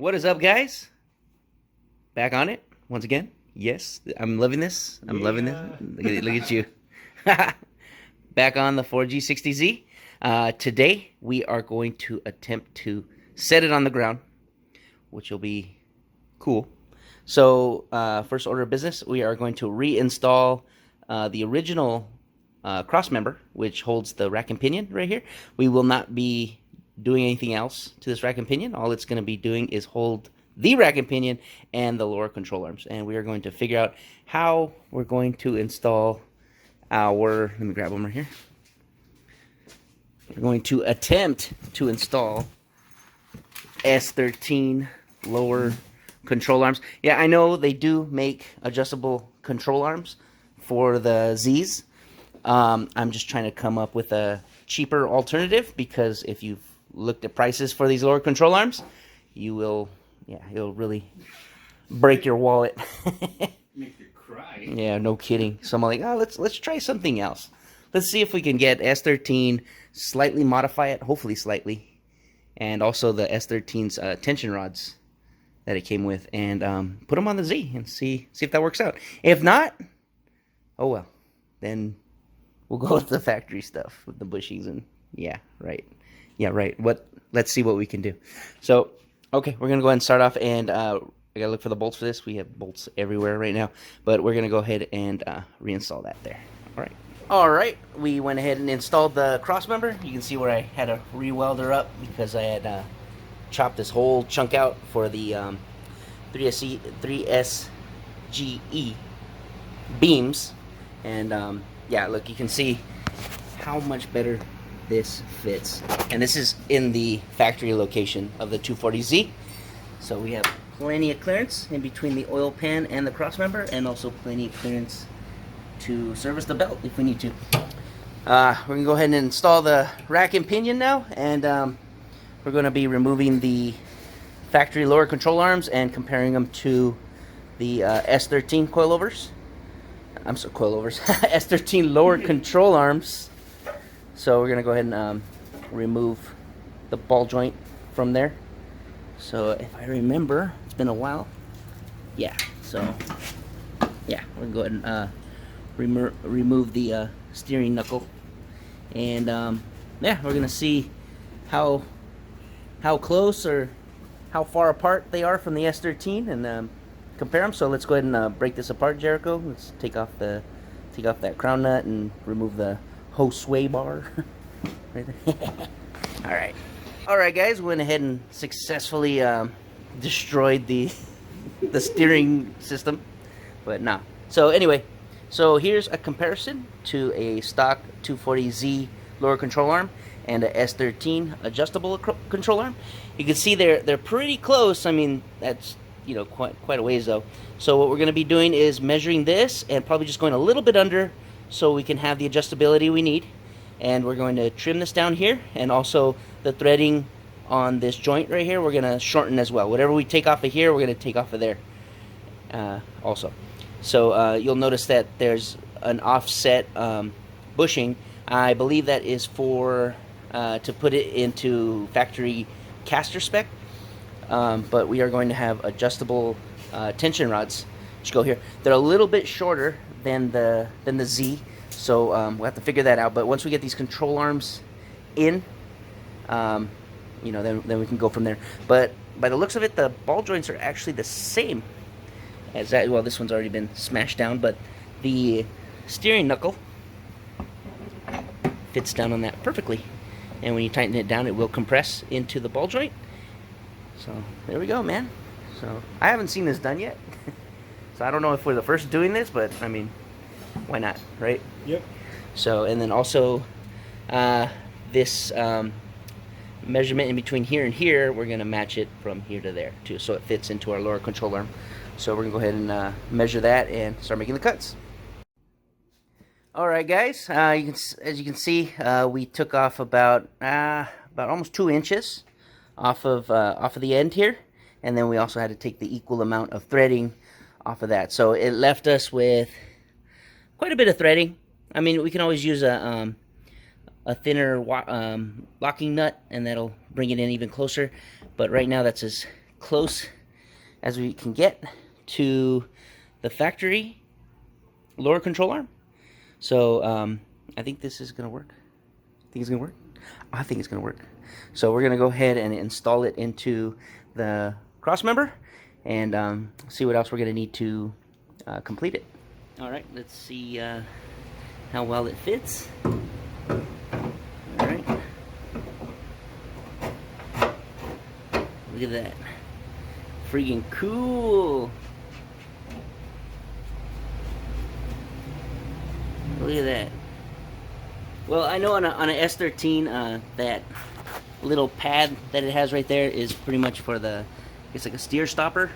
What is up, guys? Back on it once again. Yes, I'm loving this. I'm loving this. Look at you. Back on the 4G60Z. Today, we are going to attempt to set it on the ground, which will be cool. So, first order of business, we are going to reinstall the original Crossmember, which holds the rack and pinion right here. We will not be doing anything else to this rack and pinion. All it's going to be doing is hold the rack and pinion and the lower control arms. And we are going to figure out how we're going to install our, let me grab one right here. We're going to attempt to install S13 lower control arms. Yeah, I know they do make adjustable control arms for the Z's. I'm just trying to come up with a cheaper alternative, because if you've looked at prices for these lower control arms, you will, yeah, it'll really break your wallet. Make you cry. Yeah, no kidding. So I'm like, oh, let's try something else. Let's see if we can get S13, slightly modify it, hopefully slightly, and also the S13's tension rods that it came with, and put them on the Z and see if that works out. If not, oh well, then we'll go with the factory stuff with the bushings and yeah, right. Let's see what we can do. So, okay, we're gonna go ahead and start off, and I gotta look for the bolts for this. We have bolts everywhere right now, but we're gonna go ahead and reinstall that there. All right, we went ahead and installed the Crossmember. You can see where I had to re-weld her up because I had chopped this whole chunk out for the 3SGE beams, and yeah, look, you can see how much better this fits, and this is in the factory location of the 240Z. So we have plenty of clearance in between the oil pan and the Crossmember, and also plenty of clearance to service the belt if we need to. We're gonna go ahead and install the rack and pinion now, and we're going to be removing the factory lower control arms and comparing them to the S13 coilovers. I'm sorry, coilovers. S13 lower control arms. So we're going to go ahead and remove the ball joint from there. So if I remember, it's been a while. Yeah, so yeah, we're going to go ahead and remove the steering knuckle. And yeah, we're going to see how close or how far apart they are from the S13 and compare them. So let's go ahead and break this apart, Jericho. Let's take off that crown nut and remove the hose sway bar right there. all right guys, we went ahead and successfully destroyed the steering system, but nah. So anyway, so here's a comparison to a stock 240Z lower control arm and a S13 adjustable control arm. You can see they're pretty close. I mean, that's, you know, quite a ways though. So what we're going to be doing is measuring this and probably just going a little bit under so we can have the adjustability we need. And we're going to trim this down here, and also the threading on this joint right here we're going to shorten as well. Whatever we take off of here, we're going to take off of there also. So you'll notice that there's an offset bushing. I believe that is for to put it into factory caster spec, but we are going to have adjustable tension rods which go here. They're a little bit shorter than the Z, so we'll have to figure that out. But once we get these control arms in, you know, then we can go from there. But by the looks of it, the ball joints are actually the same as that. Well, this one's already been smashed down, but the steering knuckle fits down on that perfectly, and when you tighten it down, it will compress into the ball joint. So there we go, man. So I haven't seen this done yet, so I don't know if we're the first doing this, but I mean, why not, right? Yep. So, and then also this measurement in between here and here, we're going to match it from here to there too, so it fits into our lower control arm. So we're going to go ahead and measure that and start making the cuts. Alright guys, as you can see, we took off about almost 2 inches off of the end here, and then we also had to take the equal amount of threading off of that. So it left us with quite a bit of threading. I mean, we can always use a thinner locking nut, and that'll bring it in even closer. But right now, that's as close as we can get to the factory lower control arm. So I think this is gonna work. Think it's gonna work? I think it's gonna work. So we're gonna go ahead and install it into the Crossmember and see what else we're gonna need to complete it. All right, let's see how well it fits. All right. Look at that. Freaking cool. Look at that. Well, I know on a S13 that little pad that it has right there is pretty much for it's like a steer stopper,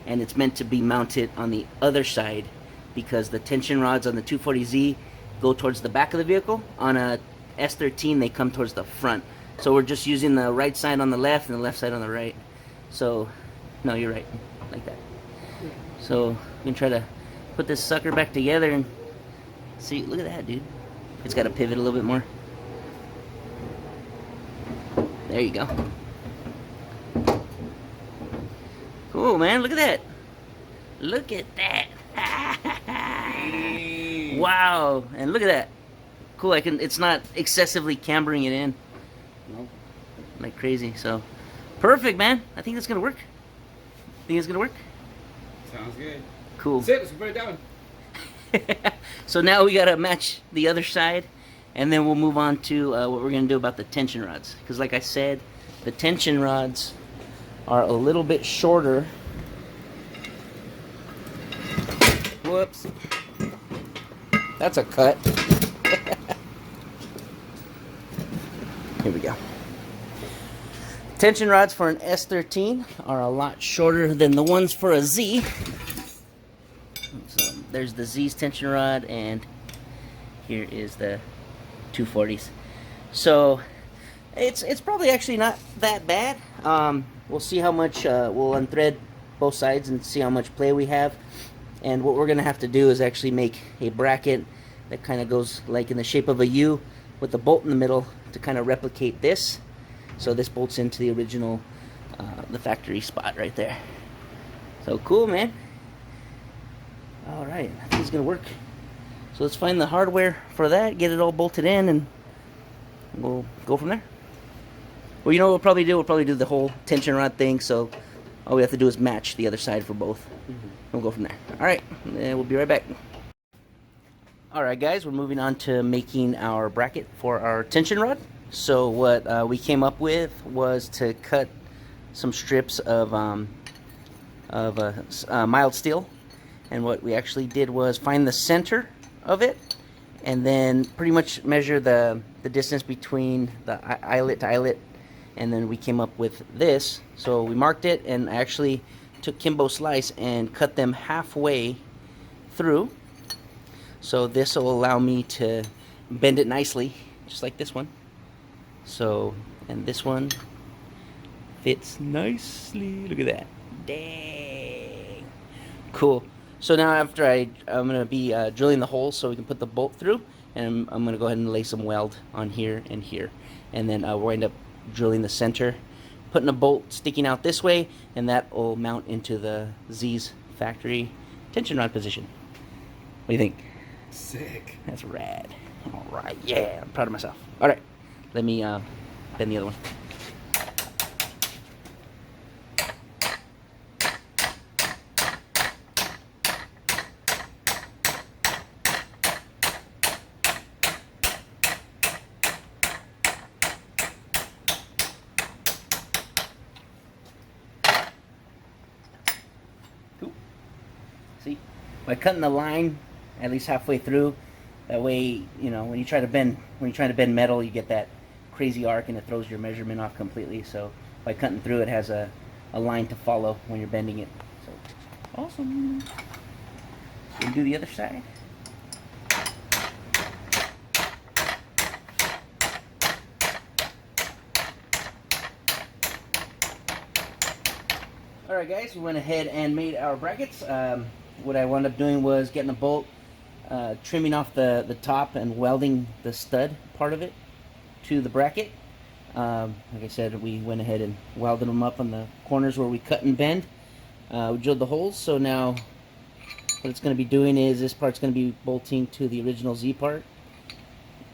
and it's meant to be mounted on the other side because the tension rods on the 240Z go towards the back of the vehicle. On a S13 they come towards the front. So we're just using the right side on the left and the left side on the right. So, no, you're right, like that. So we can try to put this sucker back together and see. Look at that, dude. It's got to pivot a little bit more. There you go. Cool, man. Look at that. Look at that. Wow. And look at that. Cool. It's not excessively cambering it in. Nope. Like crazy. So perfect, man. I think that's gonna work. Think it's gonna work? Sounds good. Cool. That's it. Let's put it down. So now we gotta match the other side, and then we'll move on to what we're gonna do about the tension rods. Because like I said, the tension rods are a little bit shorter. Whoops. That's a cut. Here we go. Tension rods for an S13 are a lot shorter than the ones for a Z. So there's the Z's tension rod, and here is the 240s. So it's probably actually not that bad. We'll see how much we'll unthread both sides and see how much play we have. And what we're gonna have to do is actually make a bracket that kind of goes like in the shape of a U with the bolt in the middle to kind of replicate this. So this bolts into the original, the factory spot right there. So cool, man. All right, I think it's gonna work. So let's find the hardware for that, get it all bolted in, and we'll go from there. Well, you know what we'll probably do? We'll probably do the whole tension rod thing, so all we have to do is match the other side for both. We'll go from there. All right, we'll be right back. All right, guys, we're moving on to making our bracket for our tension rod. So what we came up with was to cut some strips of mild steel. And what we actually did was find the center of it and then pretty much measure the distance between the eyelet to eyelet, and then we came up with this. So we marked it and I actually took Kimbo slice and cut them halfway through. So this will allow me to bend it nicely, just like this one. So, and this one fits nicely. Look at that. Dang. Cool. So now after I'm going to be drilling the hole so we can put the bolt through, and I'm going to go ahead and lay some weld on here and here. And then we'll end up drilling the center, putting a bolt sticking out this way, and that will mount into the Z's factory tension rod position. What do you think? Sick. That's rad. All right, yeah, I'm proud of myself. All right, let me bend the other one. See, by cutting the line at least halfway through, that way, you know, when you try to bend metal, you get that crazy arc and it throws your measurement off completely. So by cutting through, it has a line to follow when you're bending it. So awesome. We'll do the other side. Alright guys, we went ahead and made our brackets. What I wound up doing was getting a bolt, trimming off the top and welding the stud part of it to the bracket. Like I said, we went ahead and welded them up on the corners where we cut and bend. We drilled the holes, so now what it's going to be doing is this part's going to be bolting to the original Z part.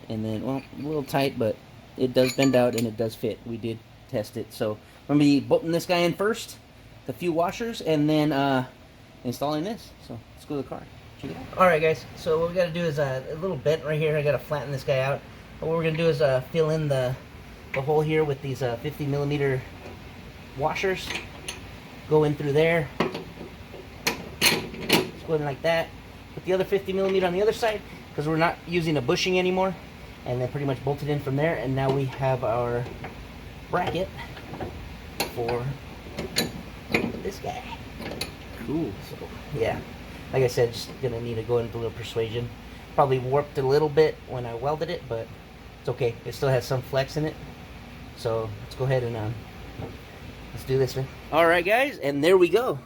And then, well, a little tight, but it does bend out and it does fit. We did test it. So I'm going to be bolting this guy in first, the few washers, and then installing this. So let's go to the car. Check it out. Alright guys, so what we got to do is a little bent right here. I got to flatten this guy out. But what we're going to do is fill in the hole here with these 50 millimeter washers. Go in through there. Just go in like that. Put the other 50 millimeter on the other side because we're not using a bushing anymore. And then pretty much bolt it in from there. And now we have our bracket for this guy. Cool. So, yeah. Like I said, just gonna need to go into a little persuasion. Probably warped a little bit when I welded it, but it's okay. It still has some flex in it. So let's go ahead and let's do this, man. All right, guys, and there we go.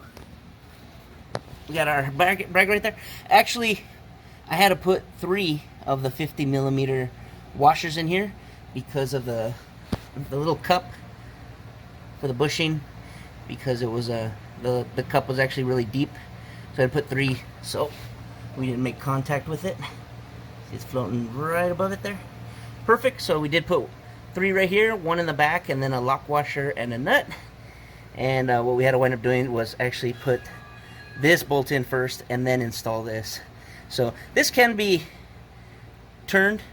We got our bracket right there. Actually, I had to put 3 of the 50 millimeter washers in here because of the little cup for the bushing, because it was the cup was actually really deep. So I put 3 so we didn't make contact with it. See, it's floating right above it there. Perfect. So we did put 3 right here, 1 in the back, and then a lock washer and a nut. And what we had to wind up doing was actually put this bolt in first and then install this. So this can be turned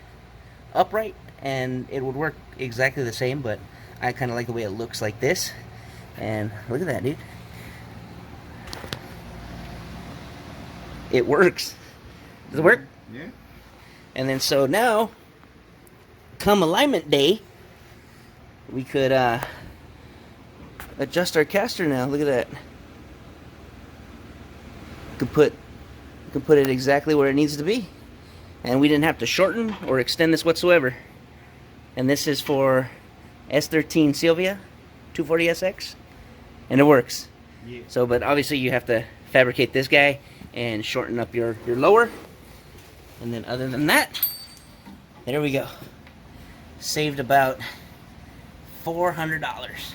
upright and it would work exactly the same, but I kind of like the way it looks like this. And look at that, dude. It works. Does it work? Yeah. And then so now, come alignment day, we could adjust our caster now. Look at that. Could put it exactly where it needs to be. And we didn't have to shorten or extend this whatsoever. And this is for S13 Sylvia 240SX. And it works. Yeah. So, but obviously you have to fabricate this guy and shorten up your lower. And then other than that, there we go. Saved about $400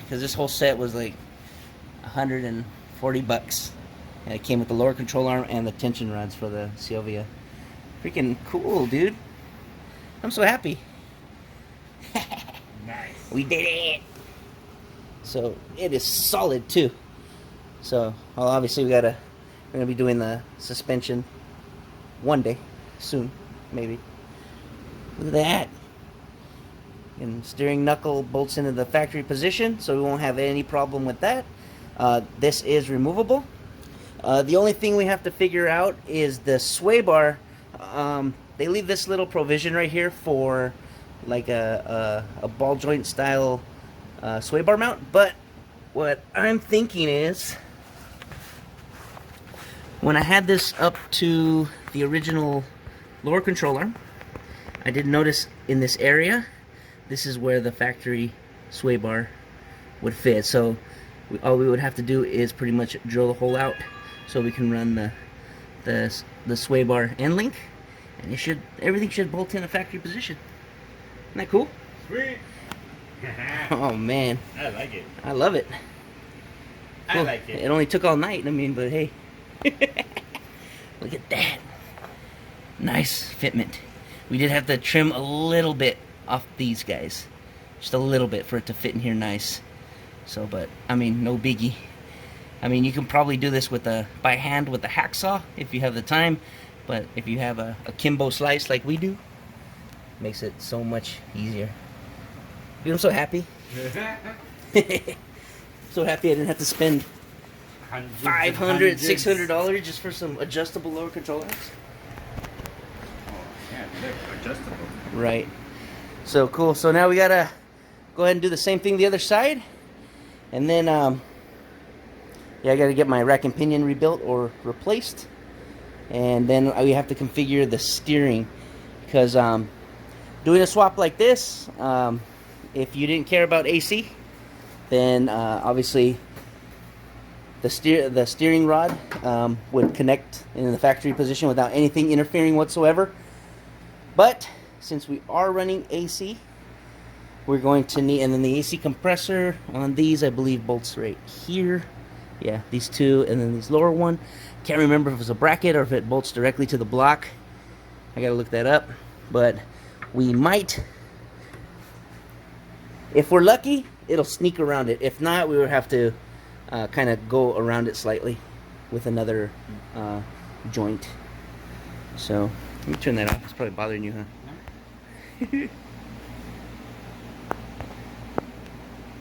because this whole set was like $140. And it came with the lower control arm and the tension rods for the Sylvia. Freaking cool, dude. I'm so happy. Nice. We did it. So it is solid too. So well, obviously we're gonna be doing the suspension one day soon, maybe. Look at that. And steering knuckle bolts into the factory position, so we won't have any problem with that. This is removable. The only thing we have to figure out is the sway bar. They leave this little provision right here for like a ball joint style sway bar mount, but what I'm thinking is when I had this up to the original lower control arm, I did notice in this area, this is where the factory sway bar would fit. So all we would have to do is pretty much drill the hole out so we can run the sway bar end link, and everything should bolt in a factory position. Isn't that cool? Sweet. Oh man, I like it. I love it. I like it. It only took all night, I mean, but hey. Look at that. Nice fitment. We did have to trim a little bit off these guys. Just a little bit for it to fit in here nice. So, but, I mean, no biggie. I mean, you can probably do this by hand with a hacksaw if you have the time. But if you have a Kimbo slice like we do, it makes it so much easier. Dude, I'm so happy. So happy I didn't have to spend $500, $600 just for some adjustable lower control arms. Oh, yeah, they're adjustable. Right. So cool. So now we gotta go ahead and do the same thing the other side, and then yeah, I gotta get my rack and pinion rebuilt or replaced, and then we have to configure the steering because doing a swap like this, if you didn't care about AC, then obviously the steering rod would connect in the factory position without anything interfering whatsoever. But since we are running AC, we're going to need, and then the AC compressor on these, I believe, bolts right here. Yeah, these two, and then these lower one. Can't remember if it was a bracket or if it bolts directly to the block. I gotta look that up. But we might, if we're lucky, it'll sneak around it. If not, we would have to kind of go around it slightly with another joint. So let me turn that off. It's probably bothering you, huh?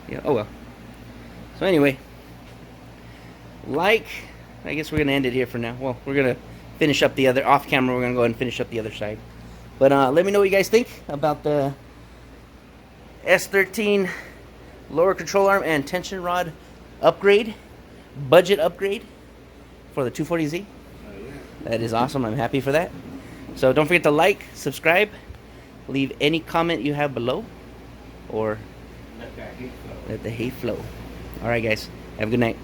Yeah. Oh well. So anyway, I guess we're gonna end it here for now. Well, we're gonna finish up the other off camera. We're gonna go ahead and finish up the other side. But let me know what you guys think about the S13 lower control arm and tension rod upgrade, budget upgrade for the 240Z. That is awesome. I'm happy for that. So don't forget to like, subscribe, leave any comment you have below, or let the hate flow. All right, guys. Have a good night.